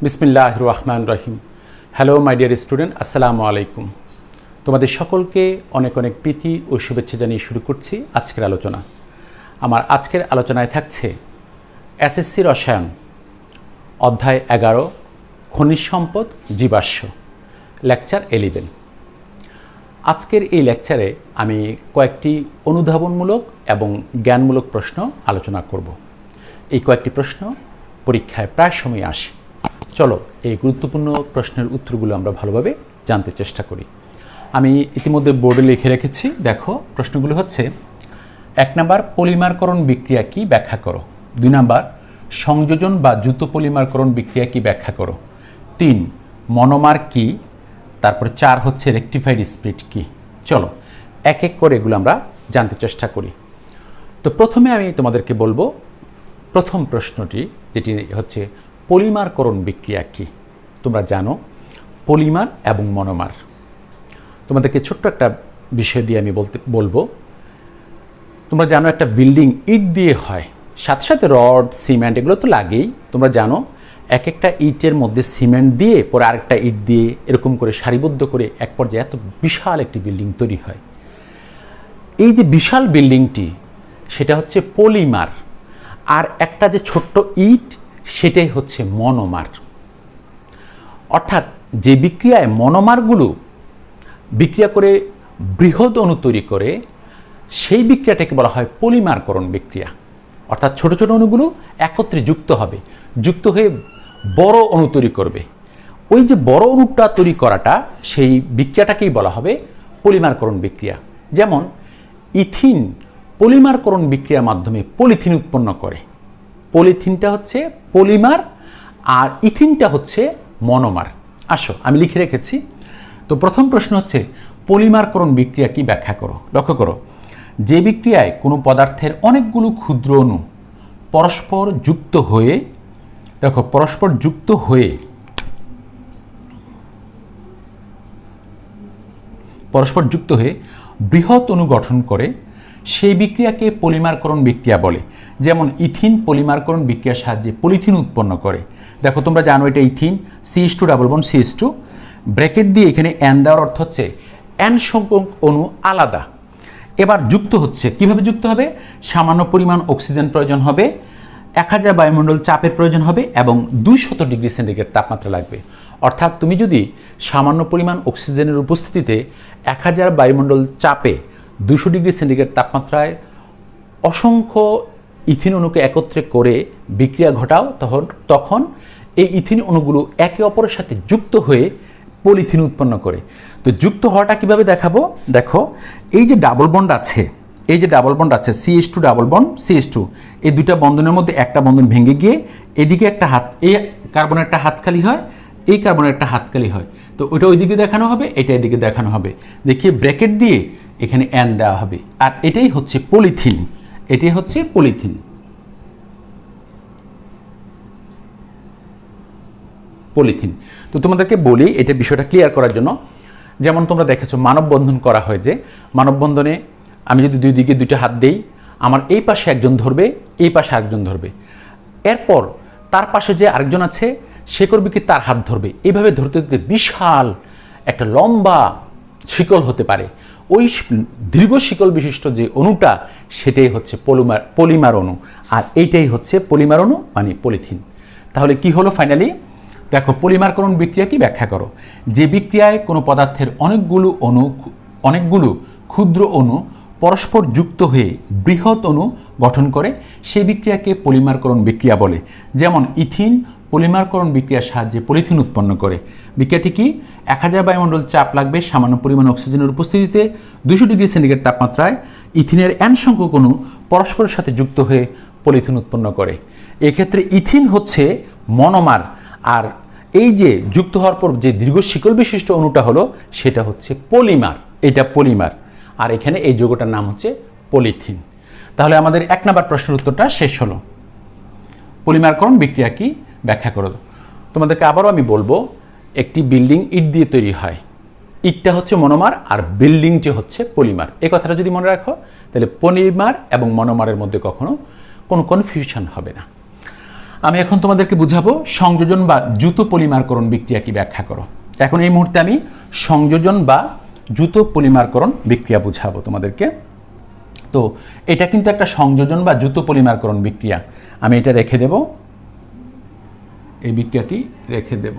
বিসমিল্লাহির রহমানির রহিম। Hello my dear student, আসসালামু আলাইকুম। তোমাদের সকলকে অনেক অনেক প্রীতি ও শুভেচ্ছা জানিয়ে শুরু করছি আজকের আলোচনা। আমার আজকের আলোচনায় থাকছে এসএসসি রসায়ন অধ্যায় 11 খনিজ সম্পদ জীবাশ্ম, লেকচার 11। আজকের এই লেকচারে আমি কয়েকটি অনুধাবনমূলক এবং জ্ঞানমূলক প্রশ্ন আলোচনা করব। এই কয়েকটি প্রশ্ন পরীক্ষায় প্রায় সময় আসে। চলো এই গুরুত্বপূর্ণ প্রশ্নের উত্তরগুলো আমরা ভালোভাবে জানতে চেষ্টা করি। আমি ইতিমধ্যে বোর্ডে লিখে রেখেছি, দেখো প্রশ্নগুলো হচ্ছে: 1 নাম্বার, পলিমারকরণ বিক্রিয়া কি ব্যাখ্যা করো। 2 নাম্বার, সংযোজন বা দ্রুত পলিমারকরণ বিক্রিয়া কি ব্যাখ্যা করো। 3, মনোমার কি। তারপরে 4 হচ্ছে রেকটিফাইড স্প্রিট কি। চলো এক এক করে এগুলো আমরা জানতে চেষ্টা করি। তো প্রথমে আমি তোমাদেরকে বলবো প্রথম প্রশ্নটি, যেটি হচ্ছে পলিমারকরণ বিক্রিয়া কি। তোমরা জানো পলিমার এবং মনোমার। তোমাদেরকে ছোট্ট একটা বিষয় দিয়ে আমি বলবো, তোমরা জানো একটা বিল্ডিং ইট দিয়ে হয়, সাথে সাথে রড সিমেন্ট এগুলো তো লাগেই। তোমরা জানো এক একটা ইটের মধ্যে সিমেন্ট দিয়ে পরে আরেকটা ইট দিয়ে এরকম করে সারিবদ্ধ করে এক পর্যায়ে এত বিশাল একটি বিল্ডিং তৈরি হয়। এই যে বিশাল বিল্ডিংটি সেটা হচ্ছে পলিমার, আর একটা যে ছোট্ট ইট সেটাই হচ্ছে মনোমার। অর্থাৎ যে বিক্রিয়ায় মনোমারগুলো বিক্রিয়া করে বৃহৎ অণু তৈরি করে সেই বিক্রিয়াটাকে বলা হয় পলিমারকরণ বিক্রিয়া। অর্থাৎ ছোট ছোট অণুগুলো একত্রে যুক্ত হবে, যুক্ত হয়ে বড় অণু তৈরি করবে। ওই যে বড় অণুটা তৈরি করাটা, সেই বিক্রিয়াটাকেই বলা হবে পলিমারকরণ বিক্রিয়া। যেমন ইথিন পলিমারকরণ বিক্রিয়ার মাধ্যমে পলিথিন উৎপন্ন করে। পলিথিনটা হচ্ছে পলিমার আর ইথিনটা হচ্ছে মনোমার। আসো আমি লিখে রেখেছি। তো প্রথম প্রশ্ন হচ্ছে পলিমারকরণ বিক্রিয়া কি ব্যাখ্যা করো। লক্ষ্য করো, যে বিক্রিয়ায় কোনো পদার্থের অনেকগুলো ক্ষুদ্র অণু পরস্পর যুক্ত হয়ে, দেখো পরস্পর যুক্ত হয়ে বৃহৎ অণু গঠন করে সেই বিক্রিয়াকে পলিমারকরণ বিক্রিয়া বলে। যেমন ইথিন পলিমারকরণ বিক্রিয়ার সাহায্যে পলিথিন উৎপন্ন করে। দেখো তোমরা জানো এটা ethene, CH2 double bond CH2, bracket দিয়ে এখানে N দেওয়ার অর্থ হচ্ছে N সংখ্যক অণু আলাদা। এবার যুক্ত হচ্ছে, কিভাবে যুক্ত হবে? সামান্য পরিমাণ অক্সিজেন প্রয়োজন হবে, 1000 বায়ুমণ্ডল চাপের প্রয়োজন হবে এবং 200 ডিগ্রি সেন্টিগ্রেড তাপমাত্রা লাগবে। অর্থাৎ তুমি যদি সামান্য পরিমাণ অক্সিজেনের উপস্থিতিতে 1000 বায়ুমণ্ডল চাপে 200 ডিগ্রি সেন্টিগ্রেড তাপমাত্রায় অসংখ্য ইথিন অণুকে একত্রে করে বিক্রিয়া ঘটাও, তখন এই ইথিন অণুগুলো একে অপরের সাথে যুক্ত হয়ে পলিথিন উৎপন্ন করে। তো যুক্ত হওয়াটা কিভাবে দেখাবো? দেখো এই যে ডাবল বন্ড আছে, CH2 ডাবল বন্ড CH2, এই দুইটা বন্ধনের মধ্যে একটা বন্ধন ভেঙে গিয়ে এদিকে একটা হাত, এই কার্বনের একটা হাত খালি হয়, এই কার্বনের একটা হাত খালি হয়। তো ওইটা ওইদিকে দেখানো হবে, এটা এদিকে দেখানো হবে। দেখিয়ে ব্র্যাকেট দিয়ে এখানে N দেওয়া হবে, আর এটাই হচ্ছে পলিথিন। তো তোমাদেরকে বলি এটা বিষয়টা ক্লিয়ার করার জন্য, যেমন তোমরা দেখেছো মানববন্ধন করা হয়, যে মানববন্ধনে আমি যদি দুই দিকে দুইটা হাত দেই, আমার এই পাশে একজন ধরবে, এই পাশে আরেকজন ধরবে, এরপর তার পাশে যে আরেকজন আছে সে করবে কি তার হাত ধরবে। এইভাবে ধরতে ধরতে বিশাল একটা লম্বা শিকল হতে পারে। ওই দীর্ঘ শিকল বিশিষ্ট যে অণুটা সেটাই হচ্ছে পলিমার অণু, আর এইটাই হচ্ছে পলিমার অণু মানে পলিথিন। তাহলে কি হলো ফাইনালি? দেখো পলিমারকরণ বিক্রিয়া কি ব্যাখ্যা করো। যে বিক্রিয়ায় কোনো পদার্থের অনেকগুলো ক্ষুদ্র অণু পরস্পর যুক্ত হয়ে বৃহৎ অণু গঠন করে সেই বিক্রিয়াকে পলিমারকরণ বিক্রিয়া বলে। যেমন ইথিন পলিমারকরণ বিক্রিয়ার সাহায্যে পলিথিন উৎপন্ন করে। বিক্রিয়াটি কি? 1000 বায়ুমণ্ডল চাপ লাগবে সামান্য পরিমাণ অক্সিজেনের উপস্থিতিতে 200 ডিগ্রি সেন্টিগ্রেড তাপমাত্রায় ইথিনের N সংখ্যক অণু পরস্পরের সাথে যুক্ত হয়ে পলিথিন উৎপন্ন করে। এক্ষেত্রে ইথিন হচ্ছে মনোমার, আর এই যে যুক্ত হওয়ার পর যে দীর্ঘ শিকল বিশিষ্ট অণুটা হলো সেটা হচ্ছে পলিমার, এটা পলিমার, আর এখানে এই যৌগটার নাম হচ্ছে পলিথিন। তাহলে আমাদের 1 নম্বর প্রশ্নের উত্তরটা শেষ হলো। পলিমারকরণ বিক্রিয়া কি ব্যাখ্যা করো। তোমাদেরকে আবারও আমি বলবো, একটি বিল্ডিং ইট দিয়ে তৈরি হয়, ইটটা হচ্ছে মনোমার আর বিল্ডিংটি হচ্ছে পলিমার। এই কথাটা যদি মনে রাখো তাহলে পলিমার এবং মনোমারের মধ্যে কখনো কোনো কনফিউশন হবে না। আমি এখন তোমাদেরকে বুঝাবো সংযোজন বা দ্রুত পলিমারকরণ বিক্রিয়া কি ব্যাখ্যা করো। এখন এই মুহূর্তে আমি সংযোজন বা দ্রুত পলিমারকরণ বিক্রিয়া বুঝাবো তোমাদেরকে। তো এটা কিন্তু একটা সংযোজন বা দ্রুত পলিমারকরণ বিক্রিয়া। আমি এটা রেখে দেব, এই বিক্রিয়াটি রেখে দেব।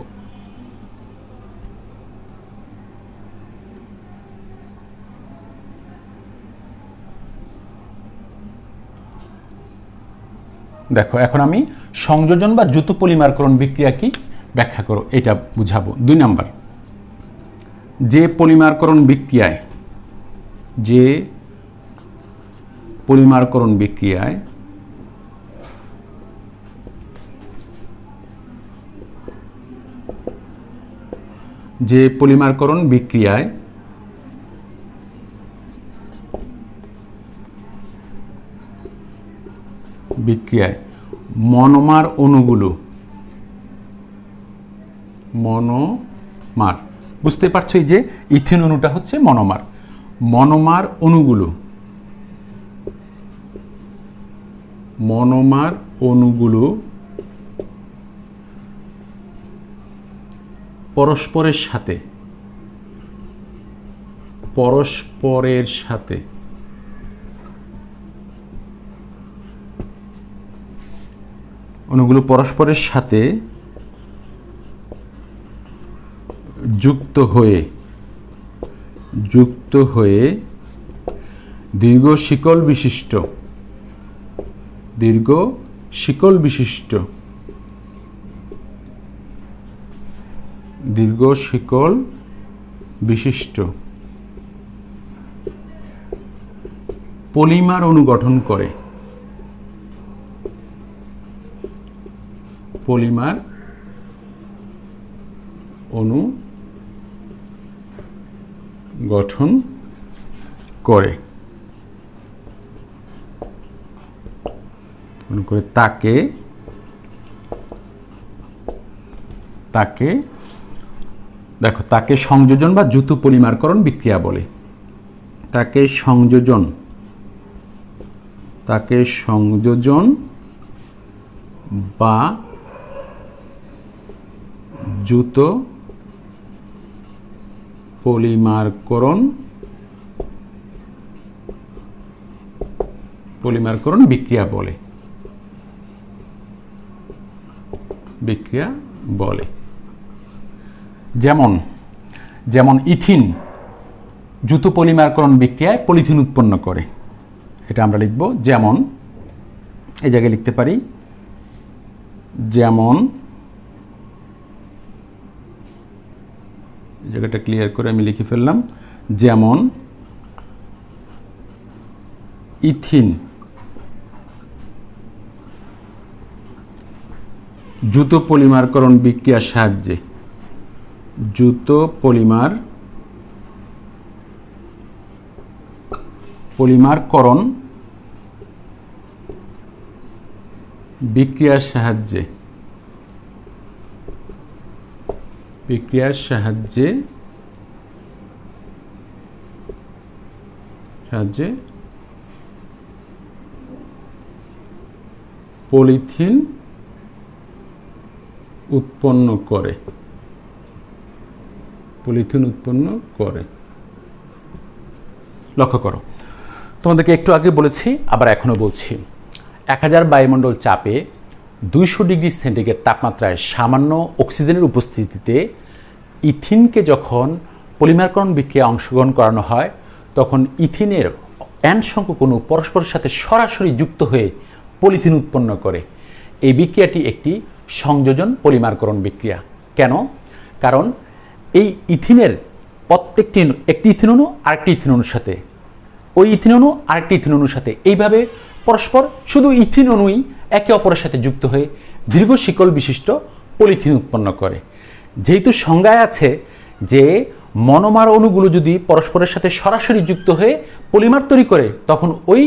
দেখো এখন আমি সংযোজন বা দ্রুত পলিমারকরণ বিক্রিয়া কি ব্যাখ্যা করো এটা বুঝাবো। 2 নাম্বার, যে পলিমারকরণ বিক্রিয়ায় বিক্রিয়ায় মনোমার অণুগুলো, মনোমার, বুঝতে পারছো এই যে ইথিন অণুটা হচ্ছে মনোমার, মনোমার অণুগুলো পরস্পরের সাথে যুক্ত হয়ে দীর্ঘ শিকল বিশিষ্ট পলিমার অণু গঠন করে, পলিমার অণু গঠন করে তাকে দেখো তাকে সংযোজন বা দ্রুত পলিমারকরণ বিক্রিয়া বলে। তাকে সংযোজন বা দ্রুত পলিমারকরণ বিক্রিয়া বলে। যেমন ইথিন দ্রুত পলিমারকরণ বিক্রিয়ায় পলিথিন উৎপন্ন করে। এটা আমরা লিখব যেমন, এই জায়গায় লিখতে পারি যেমন, জায়গাটা ক্লিয়ার করে আমি লিখে ফেললাম, যেমন ইথিন দ্রুত পলিমারকরণ বিক্রিয়ার সাহায্যে পলিমারকরণ বিক্রিয়ার সাহায্যে পলিথিন উৎপন্ন করে। লক্ষ্য করো, তোমাদেরকে একটু আগে বলেছি, আবার এখনো বলছি, 1000 বায়ুমণ্ডল চাপে 200 ডিগ্রি সেন্টিগ্রেড তাপমাত্রায় সামান্য অক্সিজেনের উপস্থিতিতে ইথিনকে যখন পলিমারকরণ বিক্রিয়ায় অংশগ্রহণ করানো হয়, তখন ইথিনের N সংখ্যক অণু পরস্পরের সাথে সরাসরি যুক্ত হয়ে পলিথিন উৎপন্ন করে। এই বিক্রিয়াটি একটি সংযোজন পলিমারকরণ বিক্রিয়া। কেন? কারণ এই ইথিনের প্রত্যেকটি একটি ইথিন অণু আরেকটি ইথিন অণুর সাথে, ওই ইথিন অণু আরেকটি ইথিন অণুর সাথে এইভাবে পরস্পর শুধু ইথিন অণুই একে অপরের সাথে যুক্ত হয়ে দীর্ঘ শিকল বিশিষ্ট পলিথিন উৎপন্ন করে। যেহেতু সংজ্ঞায় আছে যে মনোমার অণুগুলো যদি পরস্পরের সাথে সরাসরি যুক্ত হয়ে পলিমার তৈরি করে, তখন ওই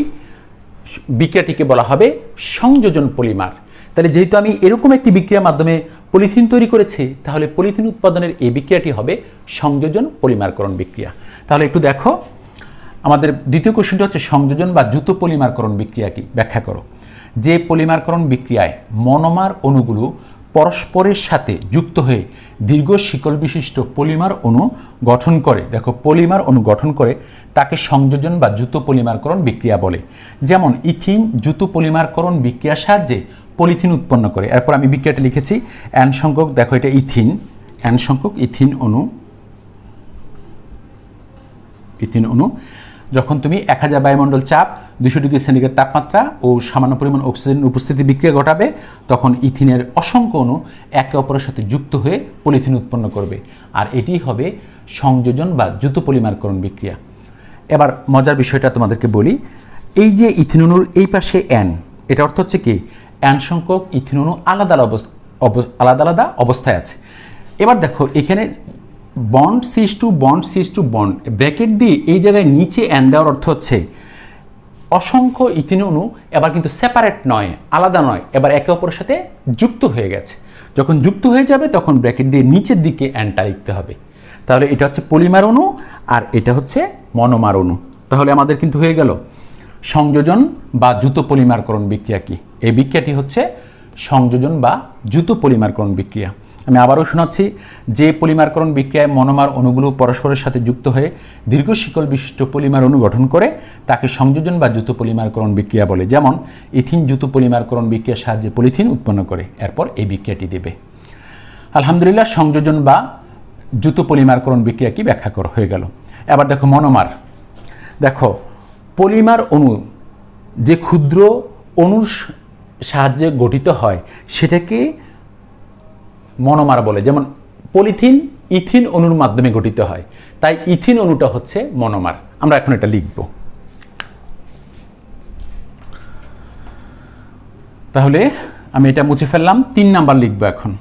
বিক্রিয়াটিকে বলা হবে সংযোজন পলিমার। তাহলে যেহেতু আমি এরকম একটি বিক্রিয়ার মাধ্যমে পলিথিন তৈরি করেছি, তাহলে পলিথিন উৎপাদনের এই বিক্রিয়াটি হবে সংযোজন পলিমারকরণ বিক্রিয়া। তাহলে একটু দেখো, আমাদের দ্বিতীয় কোশ্চেনটা হচ্ছে সংযোজন বা দ্রুত পলিমারকরণ বিক্রিয়া কি ব্যাখ্যা করো। যে পলিমারকরণ বিক্রিয়ায় মনোমার অণুগুলো পরস্পরের সাথে যুক্ত হয়ে দীর্ঘ শিকল বিশিষ্ট পলিমার অণু গঠন করে, দেখো পলিমার অণু গঠন করে, তাকে সংযোজন বা দ্রুত পলিমারকরণ বিক্রিয়া বলে। যেমন ইথিন দ্রুত পলিমারকরণ বিক্রিয়ার সাহায্যে পলিথিন উৎপন্ন করে। এরপর আমি বিক্রিয়াটা লিখেছি n সংখ্যক, দেখো এটা ইথিন, n সংখ্যক ইথিন অণু যখন তুমি 1000 বায়ুমণ্ডল চাপ, 200 ডিগ্রি সেন্টিগ্রেড তাপমাত্রা ও সামান্য পরিমাণ অক্সিজেনের উপস্থিতি বিক্রিয়া ঘটাবে, তখন ইথিনের অসংখ্য অণু একে অপরের সাথে যুক্ত হয়ে পলিথিন উৎপন্ন করবে, আর এটি হবে সংযোজন বা দ্রুত পলিমারকরণ বিক্রিয়া। এবার মজার বিষয়টা তোমাদেরকে বলি, এই যে ইথিন অণুর এই পাশে n, এটা অর্থ হচ্ছে কি n সংখ্যক ইথিন অণু আলাদা আলাদা অবস্থায় আছে। এবার দেখো এখানে bond cis to bond bracket দিয়ে এই জায়গায় নিচে n দেওয়ার অর্থ হচ্ছে অসংখ্য ইথিন অণু এবার কিন্তু সেপারেট নয়, আলাদা নয়, এবার একে অপরের সাথে যুক্ত হয়ে গেছে। যখন যুক্ত হয়ে যাবে তখন ব্র্যাকেট দিয়ে নিচের দিকে nটা লিখতে হবে। তাহলে এটা হচ্ছে পলিমার অণু আর এটা হচ্ছে মনোমার অণু। তাহলে আমাদের কিন্তু হয়ে গেল সংযোজন বা দ্রুত পলিমারকরণ বিক্রিয়া কি। এই বিক্রিয়াটি হচ্ছে সংযোজন বা দ্রুত পলিমারকরণ বিক্রিয়া। আমি আবারও শোনাচ্ছি, যে পলিমারকরণ বিক্রিয়ায় মনোমার অণুগুলো পরস্পরের সাথে যুক্ত হয়ে দীর্ঘ শিকল বিশিষ্ট পলিমার অণু গঠন করে, তাকে সংযোজন বা দ্রুত পলিমারকরণ বিক্রিয়া বলে। যেমন ইথিন দ্রুত পলিমারকরণ বিক্রিয়ার সাহায্যে পলিথিন উৎপন্ন করে। এরপর এই বিক্রিয়াটি দেবে। আলহামদুলিল্লাহ, সংযোজন বা দ্রুত পলিমারকরণ বিক্রিয়া কি ব্যাখ্যা করা হয়ে গেল। এবার দেখো মনোমার। দেখো পলিমার অণু যে ক্ষুদ্র অণুর সাহায্যে গঠিত হয় সেটাকে মনোমার বলে। যেমন পলিথিন ইথিন অণুর মাধ্যমে গঠিত হয়, তাই ইথিন অণুটা হচ্ছে মনোমার। আমরা এখন এটা লিখব। তাহলে আমি এটা মুছে ফেললাম, 3 নাম্বার লিখবো এখন।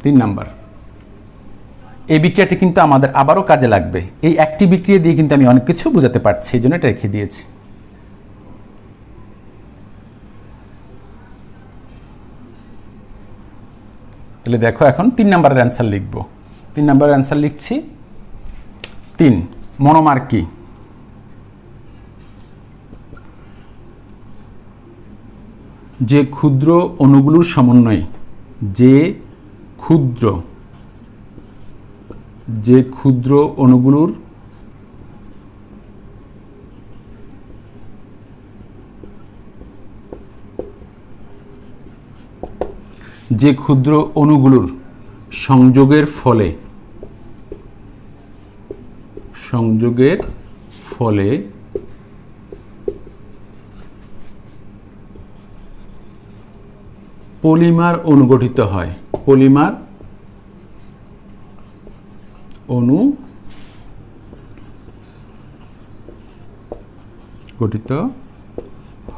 3 নাম্বার, এই বিক্রিয়াটি কিন্তু আমাদের আবারও কাজে লাগবে। এই একটি বিক্রিয়া দিয়ে কিন্তু আমি অনেক কিছু বোঝাতে পারছি, এই জন্য এটা রেখে দিয়েছি। তাহলে দেখো এখন 3 নাম্বারের অ্যান্সার লিখব। 3 নাম্বারের অ্যান্সার লিখছি। 3, মনোমার কি? যে ক্ষুদ্র অণুগুলোর সমন্বয়ে যে ক্ষুদ্র অণুগুলোর সংযোগের ফলে পলিমার অণু গঠিত হয়, পলিমার অণু গঠিত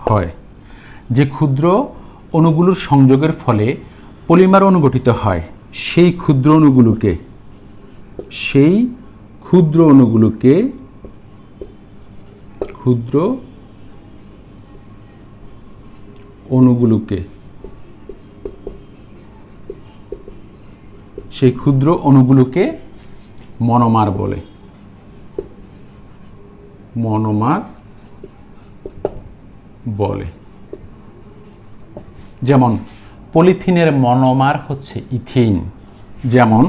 হয়। যে ক্ষুদ্র অণুগুলোর সংযোগের ফলে পলিমার অণু গঠিত হয়, সেই ক্ষুদ্র অণুগুলোকে মনোমার বলে। যেমন পলিথিনের মনোমার হচ্ছে ইথিন। যেমন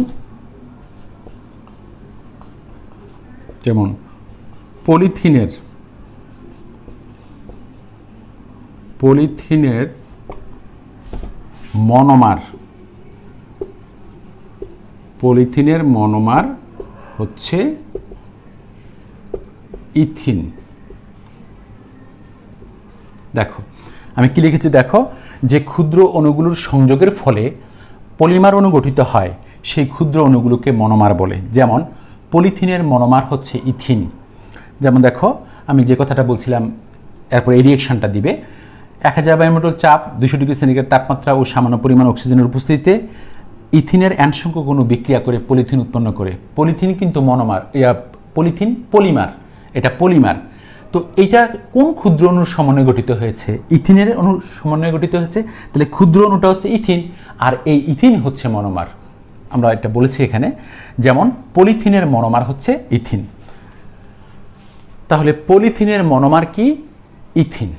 পলিথিনের মনোমার হচ্ছে ইথিন। দেখো আমি কি লিখেছি, দেখো যে ক্ষুদ্র অণুগুলোর সংযোগের ফলে পলিমার অণু গঠিত হয়, সেই ক্ষুদ্র অণুগুলোকে মনোমার বলে। যেমন পলিথিনের মনোমার হচ্ছে ইথিন। যেমন দেখো আমি যে কথাটা বলছিলাম, এরপর এই রিয়েকশনটা দিবে। 1000 বায়ুমণ্ডল চাপ, 200 ডিগ্রি সেন্টিগ্রেড তাপমাত্রা ও সামান্য পরিমাণ অক্সিজেনের উপস্থিতিতে ইথিনের n সংখ্যক অণু বিক্রিয়া করে পলিথিন উৎপন্ন করে। পলিথিন কিন্তু মনোমার, পলিথিন পলিমার, এটা পলিমার। তো এইটা কোন ক্ষুদ্র অণুর সমন্বয়ে গঠিত হয়েছে? ইথিনের অণুর সমন্বয়ে গঠিত হয়েছে। তাহলে ক্ষুদ্র অণুটা হচ্ছে ইথিন, আর এই ইথিন হচ্ছে মনোমার। আমরা এটা বলেছি এখানে। যেমন পলিথিনের মনোমার হচ্ছে ইথিন। তাহলে পলিথিনের মনোমার কি? ইথিন।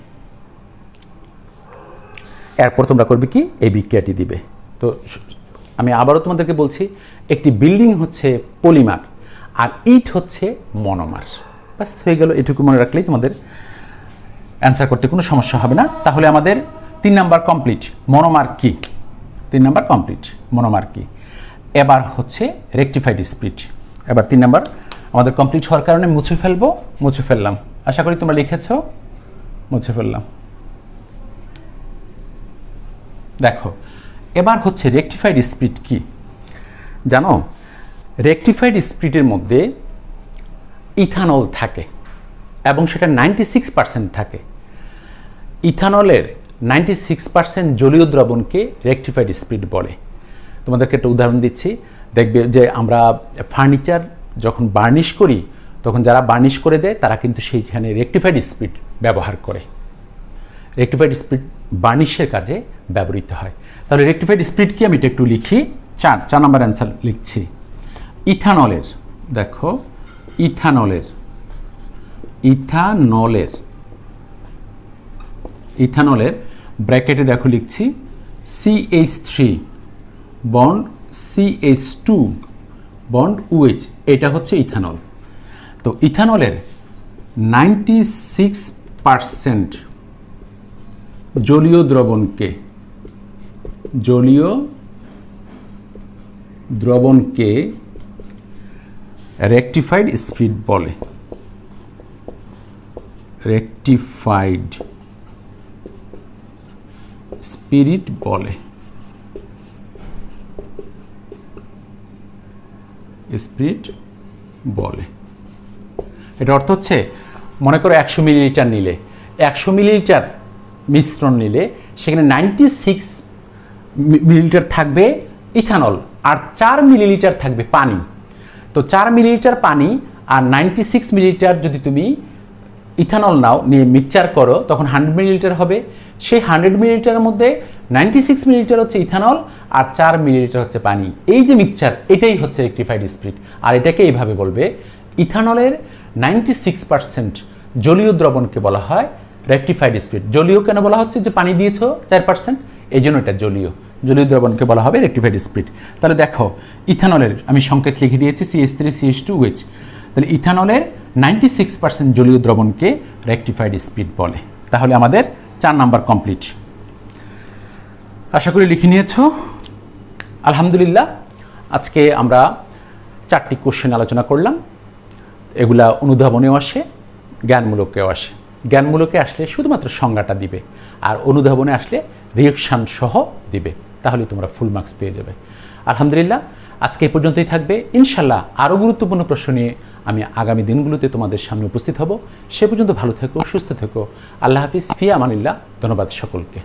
এরপর তোমরা করবে কি এই বিক্রিয়াটি দিবে। তো আমি আবারও তোমাদেরকে বলছি, একটি বিল্ডিং হচ্ছে পলিমার আর ইট হচ্ছে মনোমার। বাস হয়ে গেল, এটুকু মনে রাখলেই তোমাদের অ্যান্সার করতে কোনো সমস্যা হবে না। তাহলে আমাদের 3 নাম্বার কমপ্লিট। মনোমার কি? 3 নাম্বার কমপ্লিট, মনোমার কি। এবার হচ্ছে রেকটিফাইড স্প্রিট। এবার 3 নাম্বার আমাদের কমপ্লিট হওয়ার কারণে মুছে ফেলবো, মুছে ফেললাম। আশা করি তোমরা লিখেছ, মুছে ফেললাম। দেখো এবার হচ্ছে রেকটিফাইড স্প্রিট কি জানো? রেকটিফাইড স্প্রিটের মধ্যে ইথানল থাকে এবং সেটা 96% থাকে। ইথানলের 96% জলীয় দ্রবণকে রেকটিফাইড স্প্রিট বলে। তোমাদেরকে একটা উদাহরণ দিচ্ছি, দেখবে যে আমরা ফার্নিচার যখন বার্নিশ করি তখন যারা বার্নিশ করে দেয় তারা কিন্তু সেইখানে রেকটিফাইড স্প্রিট ব্যবহার করে। রেকটিফাইড স্প্রিট বার্নিশের কাজে ব্যবহৃত হয়। তাহলে রেকটিফাইড স্প্রিট কি আমি এটা একটু লিখি। 4 নাম্বার অ্যান্সার লিখছি। ইথানলের, দেখো ইথানলের ব্র্যাকেটে দেখো লিখছি CH3 bond CH2 bond OH, এটা হচ্ছে ইথানল। তো ইথানলের 96% জলীয় দ্রবণকে রেকটিফাইড স্প্রিট বলে। রেকটিফাইড স্পিরিট বলে। স্পিরিট বলে। এটা অর্থ হচ্ছে, মনে করো 100 মিলিলিটার নিলে, 100 মিলিলিটার মিশ্রণ নিলে সেখানে 96 মিলিলিটার থাকবে ইথানল আর 4 মিলিলিটার থাকবে পানি। তো 4 মিলিলিটার পানি আর 96 মিলিলিটার যদি তুমি ইথানল নাও, নিয়ে মিক্সচার করো, তখন 100 মিলিলিটার হবে। সেই 100 মিলিলিটারের মধ্যে 96 মিলিলিটার হচ্ছে ইথানল আর 4 মিলিলিটার হচ্ছে পানি। এই যে মিক্সচার, এটাই হচ্ছে রেকটিফাইড স্প্রিট। আর এটাকে এইভাবে বলবে, ইথানলের 96% জলীয় দ্রবণকে বলা হয় রেকটিফাইড স্প্রিট। জলীয় কেন বলা হচ্ছে? যে পানি দিয়েছো 4%, এই জন্য এটা জলীয় দ্রবণকে বলা হবে রেকটিফাইড স্প্রিট। তাহলে দেখো ইথানলের আমি সংকেত লিখে দিয়েছি CH3CH2OH। তাহলে ইথানলের 96% জলীয় দ্রবণকে রেকটিফাইড স্প্রিট বলে। তাহলে আমাদের 4 নাম্বার কমপ্লিট। আশা করি লিখে নিয়েছো। আলহামদুলিল্লাহ, আজকে আমরা 4টি কোশ্চেন আলোচনা করলাম। এগুলা অনুধাবনেও আসে, জ্ঞানমূলকেও আসে। জ্ঞানমূলকে আসলে শুধুমাত্র সংজ্ঞাটা দিবে, আর অনুধাবনে আসলে রিঅ্যাকশান সহ দিবে। তাহলে তোমরা ফুল মার্কস পেয়ে যাবে। আলহামদুলিল্লাহ, আজকে এই পর্যন্তই থাকবে। ইনশাল্লাহ আরও গুরুত্বপূর্ণ প্রশ্ন নিয়ে আমি আগামী দিনগুলোতে তোমাদের সামনে উপস্থিত হব। সে পর্যন্ত ভালো থেকো, সুস্থ থেকো। আল্লাহ হাফিজ, ফি আমানিল্লাহ। ধন্যবাদ সকলকে।